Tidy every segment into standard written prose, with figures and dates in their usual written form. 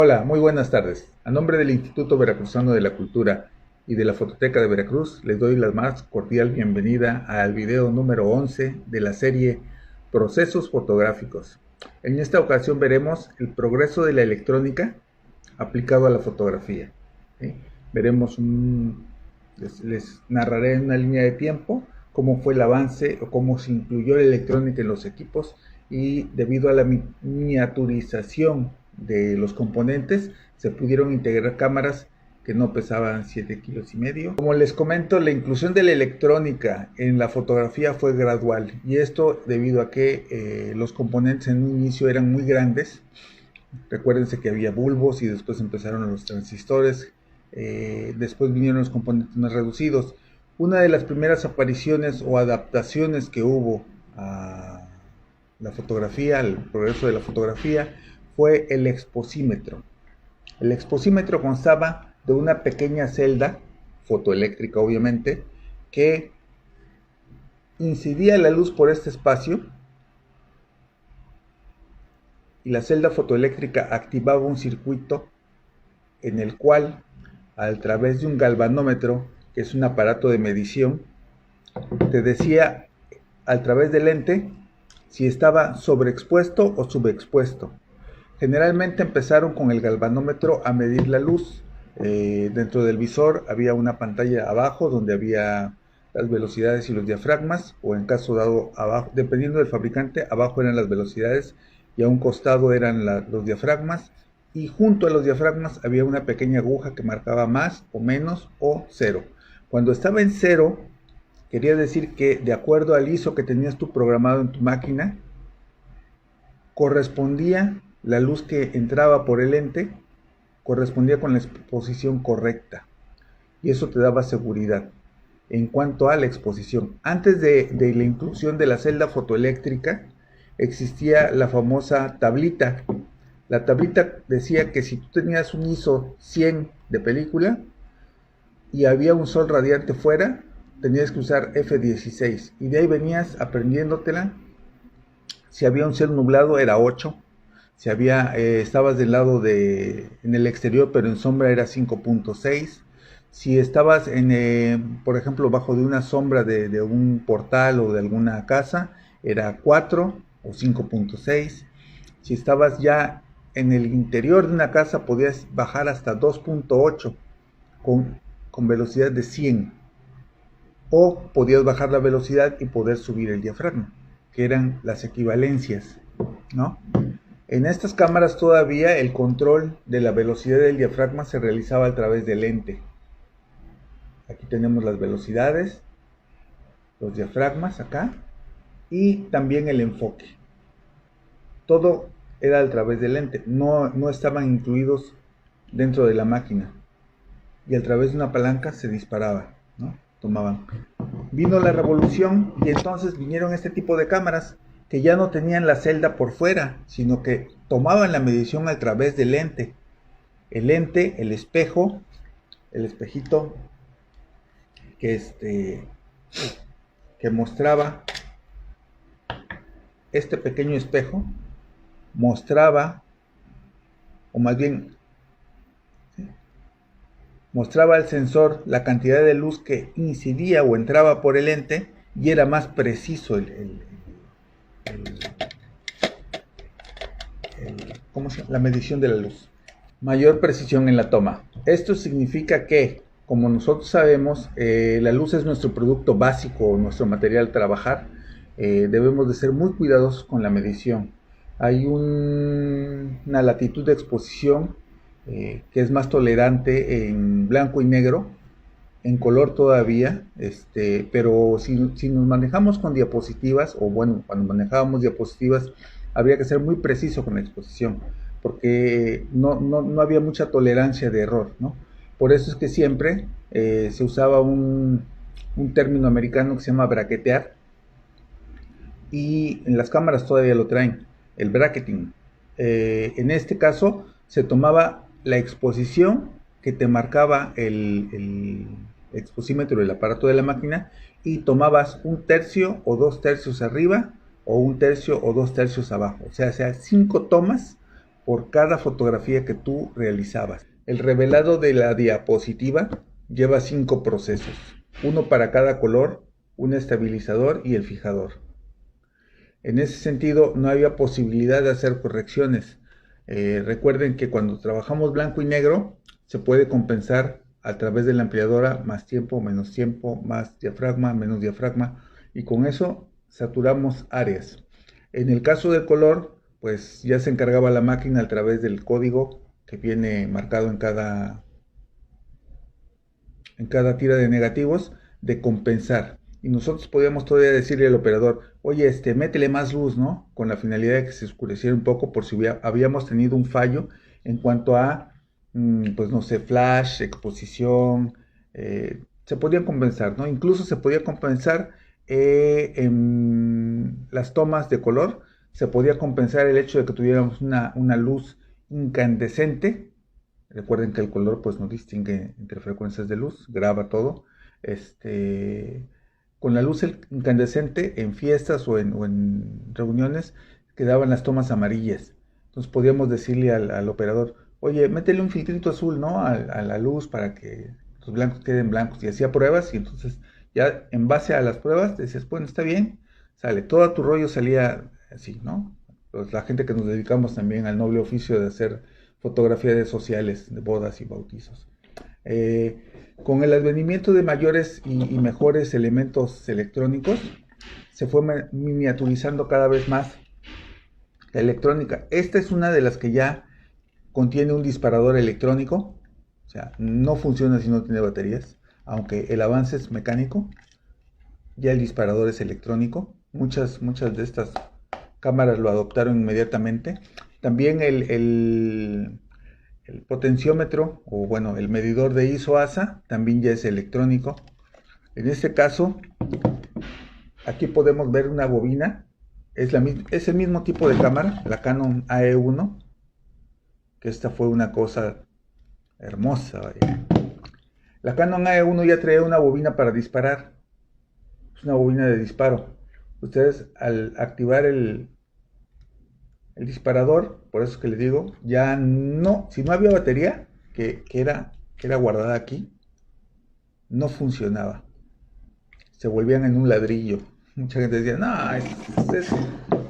Hola, muy buenas tardes. A nombre del Instituto Veracruzano de la Cultura y de la Fototeca de Veracruz, les doy la más cordial bienvenida al video número 11 de la serie Procesos Fotográficos. En esta ocasión veremos el progreso de la electrónica aplicado a la fotografía. ¿Sí? Les narraré en una línea de tiempo cómo fue el avance o cómo se incluyó la electrónica en los equipos y debido a la miniaturización de los componentes se pudieron integrar cámaras que no pesaban 7,5 kilos. Como les comento, la inclusión de la electrónica en la fotografía fue gradual y esto debido a que los componentes en un inicio eran muy grandes. Recuérdense que había bulbos y después empezaron los transistores, después vinieron los componentes más reducidos. Una de las primeras apariciones o adaptaciones que hubo a la fotografía, al progreso de la fotografía, fue el exposímetro. El exposímetro constaba de una pequeña celda, fotoeléctrica obviamente, que incidía la luz por este espacio y la celda fotoeléctrica activaba un circuito en el cual, a través de un galvanómetro, que es un aparato de medición, te decía a través del lente si estaba sobreexpuesto o subexpuesto. Generalmente empezaron con el galvanómetro a medir la luz. Dentro del visor había una pantalla abajo donde había las velocidades y los diafragmas, o en caso dado abajo, dependiendo del fabricante, abajo eran las velocidades y a un costado eran los diafragmas, y junto a los diafragmas había una pequeña aguja que marcaba más o menos o cero. Cuando estaba en cero, quería decir que de acuerdo al ISO que tenías tú programado en tu máquina, correspondía la luz que entraba por el lente, correspondía con la exposición correcta, y eso te daba seguridad. En cuanto a la exposición, antes de la inclusión de la celda fotoeléctrica, existía la famosa tablita. La tablita decía que si tú tenías un ISO 100 de película y había un sol radiante fuera, tenías que usar F16, y de ahí venías aprendiéndotela. Si había un cielo nublado era 8, si estabas del lado en el exterior pero en sombra era 5.6, si estabas por ejemplo bajo de una sombra de un portal o de alguna casa era 4 o 5.6, si estabas ya en el interior de una casa podías bajar hasta 2.8 con velocidad de 100, o podías bajar la velocidad y poder subir el diafragma, que eran las equivalencias, ¿no? En estas cámaras todavía el control de la velocidad del diafragma se realizaba a través del lente. Aquí tenemos las velocidades, los diafragmas acá, y también el enfoque. Todo era a través del lente, no estaban incluidos dentro de la máquina. Y a través de una palanca se disparaba, ¿no? Tomaban. Vino la revolución y entonces vinieron este tipo de cámaras que ya no tenían la celda por fuera, sino que tomaban la medición a través del lente. El lente, el espejo, el espejito que mostraba, este pequeño espejo mostraba, o más bien mostraba al sensor la cantidad de luz que incidía o entraba por el lente, y era más preciso la medición de la luz. Mayor precisión en la toma. Esto significa que, como nosotros sabemos, la luz es nuestro producto básico, nuestro material a trabajar. Debemos de ser muy cuidadosos con la medición. Hay una latitud de exposición que es más tolerante en blanco y negro, en color todavía, pero si nos manejamos con diapositivas, o bueno, cuando manejábamos diapositivas, habría que ser muy preciso con la exposición, porque no había mucha tolerancia de error, ¿no? Por eso es que siempre se usaba un término americano que se llama braquetear, y en las cámaras todavía lo traen, el bracketing. En este caso se tomaba la exposición que te marcaba el exposímetro del aparato de la máquina, y tomabas 1/3 o 2/3 arriba, o 1/3 o 2/3 abajo, o sea 5 tomas por cada fotografía que tú realizabas. El revelado de la diapositiva lleva 5 procesos, uno para cada color, un estabilizador y el fijador. En ese sentido, no había posibilidad de hacer correcciones. Recuerden que cuando trabajamos blanco y negro, se puede compensar a través de la ampliadora más tiempo, menos tiempo, más diafragma, menos diafragma, y con eso saturamos áreas. En el caso del color, pues ya se encargaba la máquina a través del código que viene marcado en cada tira de negativos, de compensar. Y nosotros podíamos todavía decirle al operador, oye, métele más luz, ¿no? Con la finalidad de que se oscureciera un poco por si habíamos tenido un fallo en cuanto a, pues no sé, flash, exposición, se podían compensar, ¿no? Incluso se podía compensar en las tomas de color, se podía compensar el hecho de que tuviéramos una luz incandescente. Recuerden que el color pues no distingue entre frecuencias de luz, graba todo. Con la luz incandescente en fiestas o en reuniones quedaban las tomas amarillas. Entonces podíamos decirle al operador, oye, métele un filtrito azul, ¿no? A la luz para que los blancos queden blancos. Y hacía pruebas y entonces ya en base a las pruebas decías, bueno, está bien, sale. Todo tu rollo salía así, ¿no? Pues la gente que nos dedicamos también al noble oficio de hacer fotografía de sociales, de bodas y bautizos. Con el advenimiento de mayores y mejores elementos electrónicos, se fue miniaturizando cada vez más la electrónica. Esta es una de las que ya contiene un disparador electrónico, o sea, no funciona si no tiene baterías, aunque el avance es mecánico, ya el disparador es electrónico. Muchas de estas cámaras lo adoptaron inmediatamente. También el potenciómetro, o bueno, el medidor de ISO-ASA, también ya es electrónico. En este caso, aquí podemos ver una bobina, es el mismo tipo de cámara, la Canon AE1, que esta fue una cosa hermosa, vaya. La Canon AE1 ya traía una bobina para disparar, es una bobina de disparo. Ustedes al activar el disparador, por eso es que les digo, ya no, si no había batería, que era guardada aquí, no funcionaba. Se volvían en un ladrillo. Mucha gente decía, no,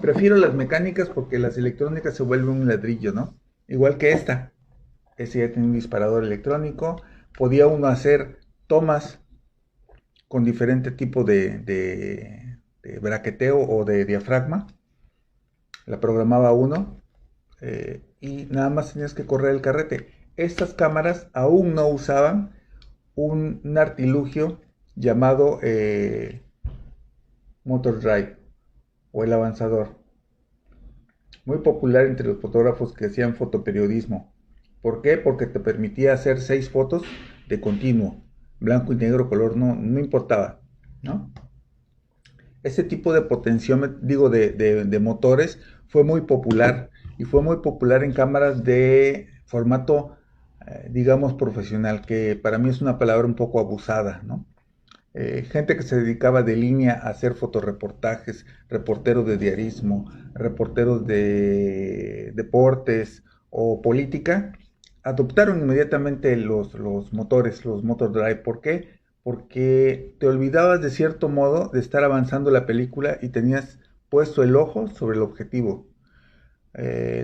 prefiero las mecánicas porque las electrónicas se vuelven un ladrillo, ¿no? Igual que esta. Esta ya tiene un disparador electrónico. Podía uno hacer tomas con diferente tipo de braqueteo o de diafragma. La programaba uno y nada más tenías que correr el carrete. Estas cámaras aún no usaban un artilugio llamado Motor Drive o el avanzador, muy popular entre los fotógrafos que hacían fotoperiodismo. ¿Por qué? Porque te permitía hacer 6 fotos de continuo, blanco y negro, color, no importaba, ¿no? Este tipo de potenciómetro, digo, de motores fue muy popular y fue muy popular en cámaras de formato, digamos, profesional, que para mí es una palabra un poco abusada, ¿no? Gente que se dedicaba de línea a hacer fotoreportajes, reporteros de diarismo, reporteros de deportes o política, adoptaron inmediatamente los motores, los motor drive. ¿Por qué? Porque te olvidabas de cierto modo de estar avanzando la película y tenías puesto el ojo sobre el objetivo.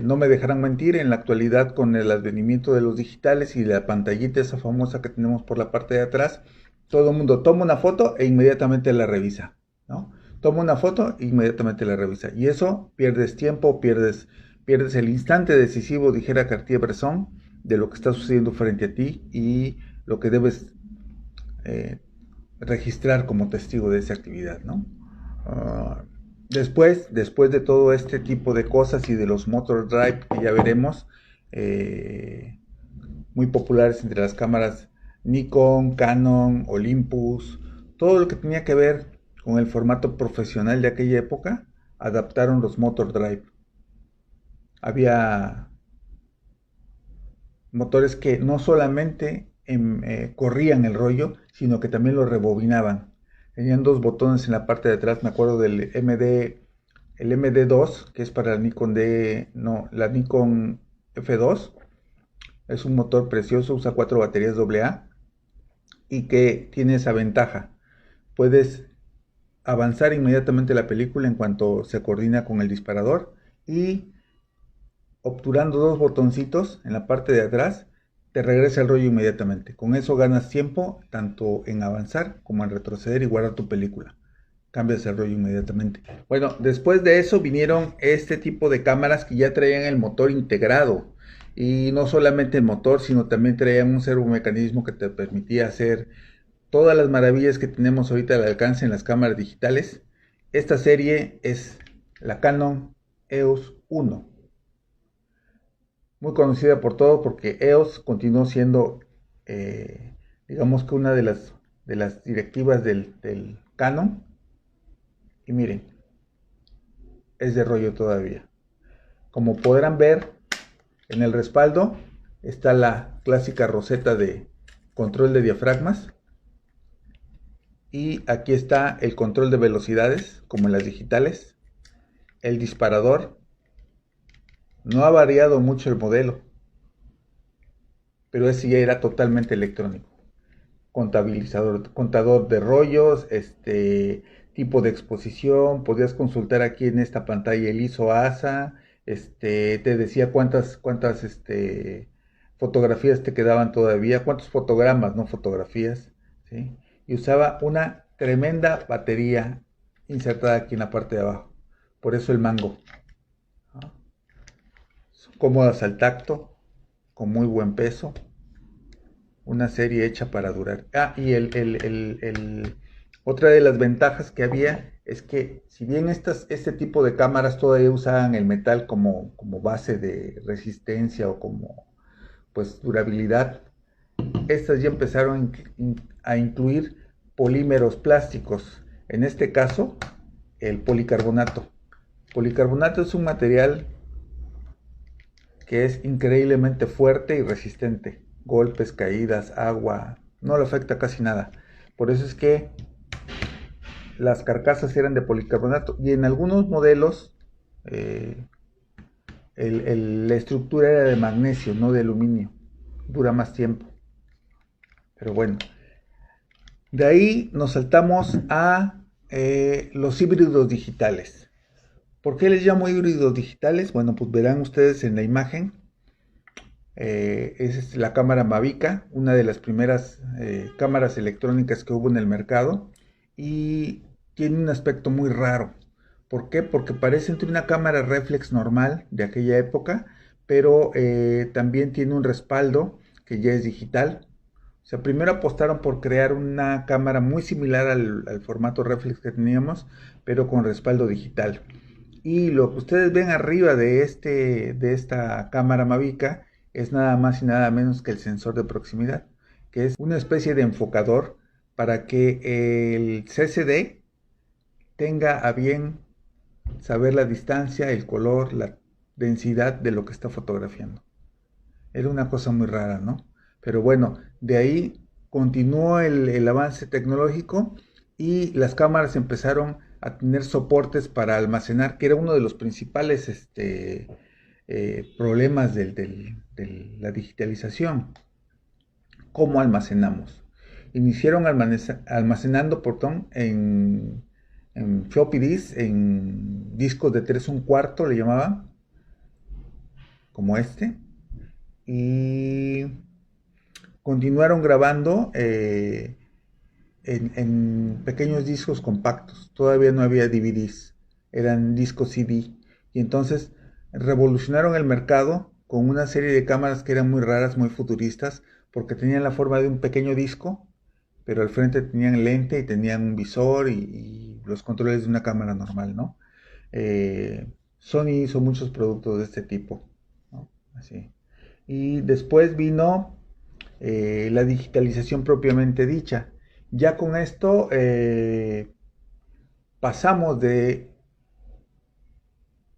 No me dejarán mentir, en la actualidad con el advenimiento de los digitales y la pantallita esa famosa que tenemos por la parte de atrás, todo el mundo toma una foto e inmediatamente la revisa, ¿no? Toma una foto e inmediatamente la revisa. Y eso pierdes tiempo, pierdes el instante decisivo, dijera Cartier-Bresson, de lo que está sucediendo frente a ti y lo que debes registrar como testigo de esa actividad, ¿no? Después de todo este tipo de cosas y de los motor drive que ya veremos, muy populares entre las cámaras Nikon, Canon, Olympus, todo lo que tenía que ver con el formato profesional de aquella época, adaptaron los motor drive. Había motores que no solamente corrían el rollo, sino que también lo rebobinaban. Tenían 2 botones en la parte de atrás, me acuerdo del el MD2, que es para la Nikon F2. Es un motor precioso, usa 4 baterías AA y que tiene esa ventaja. Puedes avanzar inmediatamente la película en cuanto se coordina con el disparador y obturando 2 botoncitos en la parte de atrás te regresa el rollo inmediatamente. Con eso ganas tiempo tanto en avanzar como en retroceder y guardar tu película. Cambias el rollo inmediatamente. Bueno, después de eso vinieron este tipo de cámaras que ya traían el motor integrado. Y no solamente el motor, sino también traían un servomecanismo que te permitía hacer todas las maravillas que tenemos ahorita al alcance en las cámaras digitales. Esta serie es la Canon EOS 1. Muy conocida por todos porque EOS continuó siendo, digamos que una de las directivas del Canon. Y miren, es de rollo todavía. Como podrán ver, en el respaldo está la clásica roseta de control de diafragmas. Y aquí está el control de velocidades, como en las digitales. El disparador. No ha variado mucho el modelo, pero ese ya era totalmente electrónico. Contador de rollos, tipo de exposición. Podías consultar aquí en esta pantalla el ISO ASA. Te decía cuántas fotografías te quedaban todavía, cuántos fotogramas, no fotografías, ¿sí? Y usaba una tremenda batería insertada aquí en la parte de abajo. Por eso el mango. ¿No? Son cómodas al tacto, con muy buen peso. Una serie hecha para durar. Y otra de las ventajas que había es que si bien este tipo de cámaras todavía usaban el metal como base de resistencia o como pues durabilidad, estas ya empezaron a incluir polímeros plásticos. En este caso, el policarbonato. Policarbonato es un material que es increíblemente fuerte y resistente. Golpes, caídas, agua, no le afecta casi nada. Por eso es que las carcasas eran de policarbonato y en algunos modelos la estructura era de magnesio, no de aluminio. Dura más tiempo. Pero bueno, de ahí nos saltamos a los híbridos digitales. ¿Por qué les llamo híbridos digitales? Bueno, pues verán ustedes en la imagen. Es la cámara Mavica, una de las primeras cámaras electrónicas que hubo en el mercado y tiene un aspecto muy raro. ¿Por qué? Porque parece entre una cámara reflex normal de aquella época, pero también tiene un respaldo que ya es digital. O sea, primero apostaron por crear una cámara muy similar al formato reflex que teníamos, pero con respaldo digital. Y lo que ustedes ven arriba de esta cámara Mavica es nada más y nada menos que el sensor de proximidad, que es una especie de enfocador para que el CCD tenga a bien saber la distancia, el color, la densidad de lo que está fotografiando. Era una cosa muy rara, ¿no? Pero bueno, de ahí continuó el avance tecnológico y las cámaras empezaron a tener soportes para almacenar, que era uno de los principales problemas de la digitalización. ¿Cómo almacenamos? Iniciaron almacenando en floppy disk, en discos de 3 1/4 le llamaban, como este, y continuaron grabando en pequeños discos compactos. Todavía no había DVDs, eran discos CD. Y entonces revolucionaron el mercado con una serie de cámaras que eran muy raras, muy futuristas, porque tenían la forma de un pequeño disco, pero al frente tenían lente y tenían un visor y los controles de una cámara normal, ¿no? Sony hizo muchos productos de este tipo, ¿no? Así. Y después vino la digitalización propiamente dicha. Ya con esto pasamos de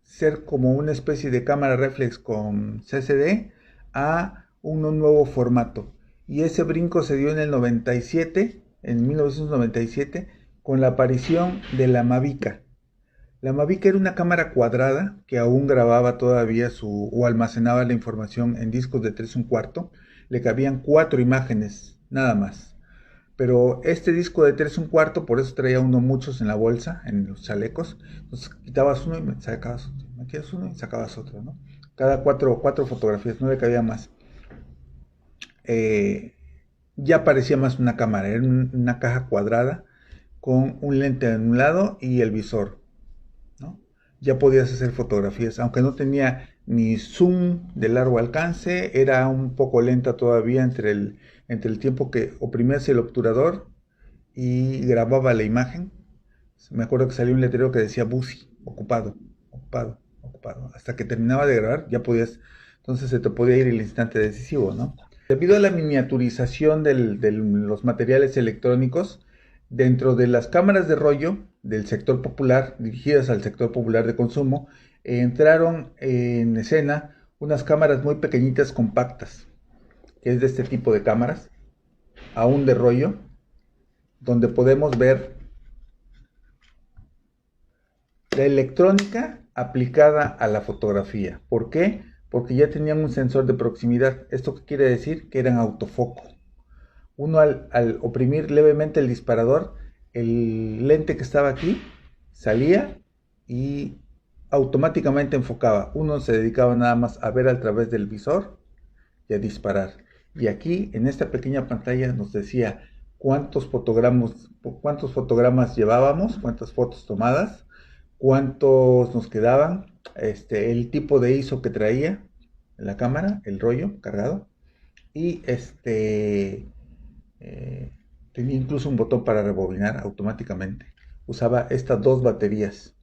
ser como una especie de cámara reflex con CCD a un nuevo formato. Y ese brinco se dio en el 97, en 1997, con la aparición de la Mavica. La Mavic era una cámara cuadrada que aún grababa todavía o almacenaba la información en discos de 3 1/4. Le cabían 4 imágenes, nada más. Pero este disco de 3 1/4, por eso traía uno muchos en la bolsa, en los chalecos. Entonces quitabas uno y sacabas otro. Metías uno y sacabas otro, ¿no? Cada cuatro fotografías, no le cabía más. Eh, ya parecía más una cámara, era una caja cuadrada con un lente en un lado y el visor, ¿no? Ya podías hacer fotografías, aunque no tenía ni zoom de largo alcance, era un poco lenta todavía entre el tiempo que oprimías el obturador y grababa la imagen. Me acuerdo que salió un letrero que decía Busy, ocupado, ocupado, ocupado. Hasta que terminaba de grabar, ya podías, entonces se te podía ir el instante decisivo, ¿no? Debido a la miniaturización de los materiales electrónicos, dentro de las cámaras de rollo del sector popular, dirigidas al sector popular de consumo, entraron en escena unas cámaras muy pequeñitas, compactas, que es de este tipo de cámaras, aún de rollo, donde podemos ver la electrónica aplicada a la fotografía. ¿Por qué? Porque ya tenían un sensor de proximidad. ¿Esto qué quiere decir? Que eran autofoco. Uno al oprimir levemente el disparador, el lente que estaba aquí salía y automáticamente enfocaba. Uno se dedicaba nada más a ver a través del visor y a disparar. Y aquí en esta pequeña pantalla nos decía cuántos fotogramas llevábamos, cuántas fotos tomadas, cuántos nos quedaban, el tipo de ISO que traía la cámara, el rollo cargado, y tenía incluso un botón para rebobinar automáticamente. Usaba estas 2 baterías.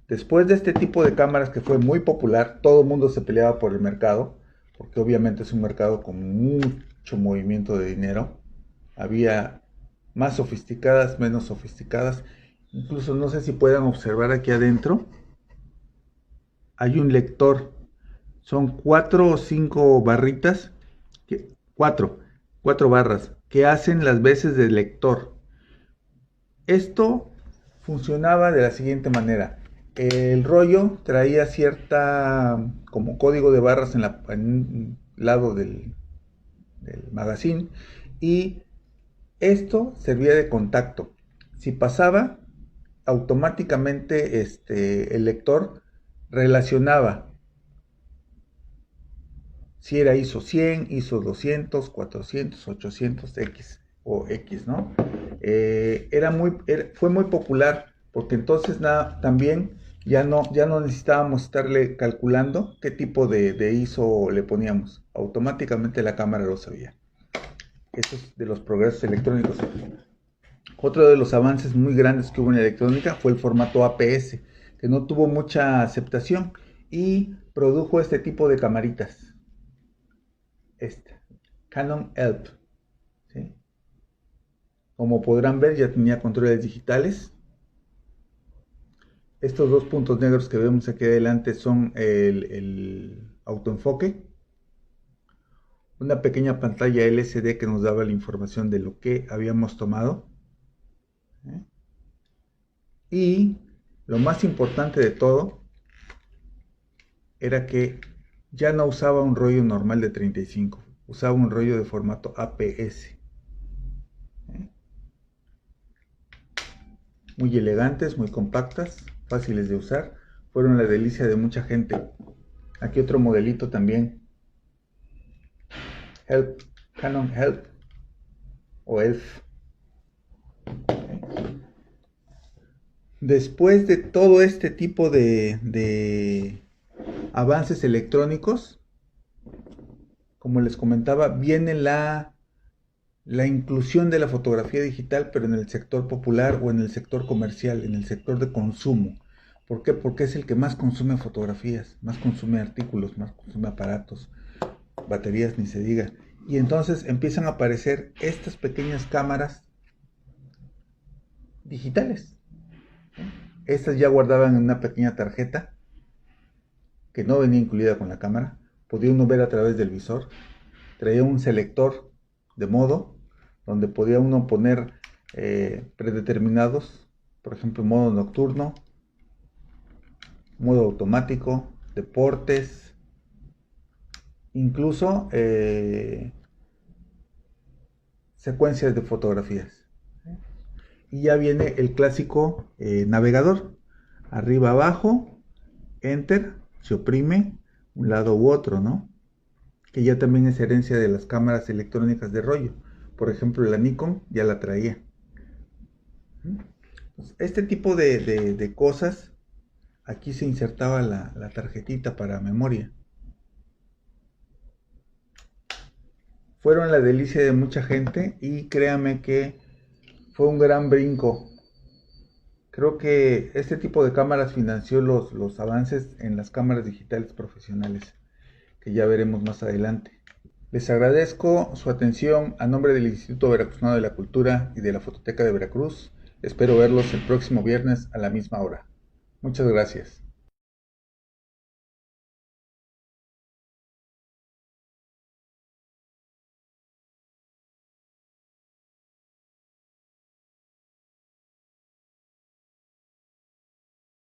Después de este tipo de cámaras que fue muy popular, todo el mundo se peleaba por el mercado, porque obviamente es un mercado con mucho movimiento de dinero. Había más sofisticadas, menos sofisticadas. Incluso no sé si puedan observar aquí adentro. Hay un lector. Son 4 o 5 barritas. Cuatro barras que hacen las veces de lector. Esto funcionaba de la siguiente manera. El rollo traía cierta como código de barras en un lado del magazine y esto servía de contacto. Si pasaba, automáticamente el lector relacionaba si era ISO 100, ISO 200, 400, 800, X o X, ¿no? Fue muy popular porque entonces también ya no necesitábamos estarle calculando qué tipo de ISO le poníamos. Automáticamente la cámara lo sabía. Eso es de los progresos electrónicos. Otro de los avances muy grandes que hubo en la electrónica fue el formato APS, que no tuvo mucha aceptación y produjo este tipo de camaritas. Canon ELP, ¿sí? Como podrán ver, ya tenía controles digitales. Estos 2 puntos negros que vemos aquí adelante son el autoenfoque. Una pequeña pantalla LCD que nos daba la información de lo que habíamos tomado. Y lo más importante de todo era que ya no usaba un rollo normal de 35, usaba un rollo de formato APS. Muy elegantes, muy compactas, fáciles de usar, fueron la delicia de mucha gente. Aquí otro modelito también, Canon Help o ELF. Después de todo este tipo de avances electrónicos, como les comentaba, viene la inclusión de la fotografía digital, pero en el sector popular o en el sector comercial, en el sector de consumo. ¿Por qué? Porque es el que más consume fotografías, más consume artículos, más consume aparatos, baterías ni se diga. Y entonces empiezan a aparecer estas pequeñas cámaras digitales. Estas ya guardaban en una pequeña tarjeta que no venía incluida con la cámara. Podía uno ver a través del visor. Traía un selector de modo donde podía uno poner predeterminados, por ejemplo, modo nocturno, modo automático, deportes, incluso secuencias de fotografías. Y ya viene el clásico navegador, arriba abajo, enter, se oprime un lado u otro, ¿no? Que ya también es herencia de las cámaras electrónicas de rollo. Por ejemplo, la Nikon ya la traía. Este tipo de cosas, aquí se insertaba la tarjetita para memoria. Fueron la delicia de mucha gente y créame que fue un gran brinco. Creo que este tipo de cámaras financió los avances en las cámaras digitales profesionales, que ya veremos más adelante. Les agradezco su atención a nombre del Instituto Veracruzano de la Cultura y de la Fototeca de Veracruz. Espero verlos el próximo viernes a la misma hora. Muchas gracias.